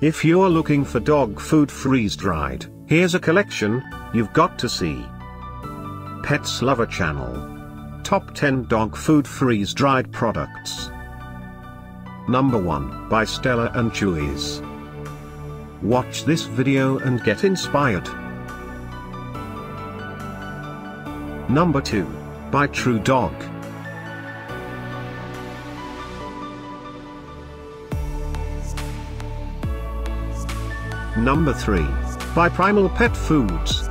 If you're looking for dog food freeze-dried, here's a collection you've got to see. Pets Lover Channel. Top 10 Dog Food Freeze-Dried Products. Number 1, by Stella and Chewy's. Watch this video and get inspired. Number 2, by TruDog. Number 3, by Primal Pet Foods.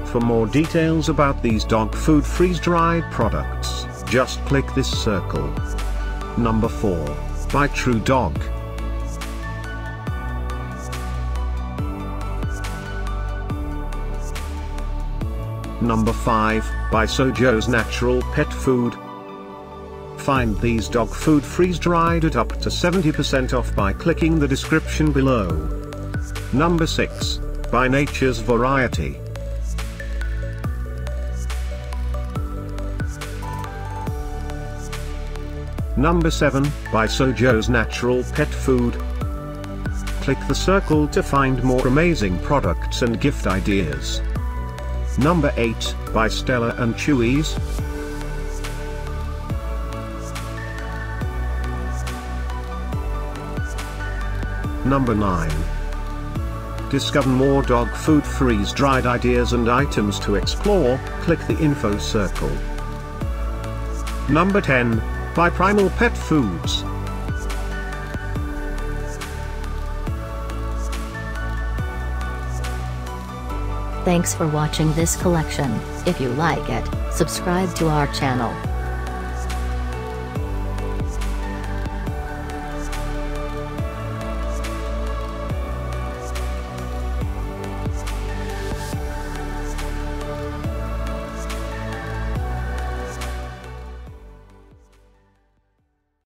For more details about these dog food freeze-dried products, just click this circle. Number 4, by TruDog. Number 5, by Sojos Natural Pet Food. Find these dog food freeze-dried at up to 70% off by clicking the description below. Number 6, by Nature's Variety. Number 7, by Sojos Natural Pet Food. Click the circle to find more amazing products and gift ideas. Number 8, by Stella and Chewy's. Number 9. Discover more dog food freeze-dried ideas and items to explore, click the info circle. Number 10, by Primal Pet Foods. Thanks for watching this collection. If you like it, subscribe to our channel.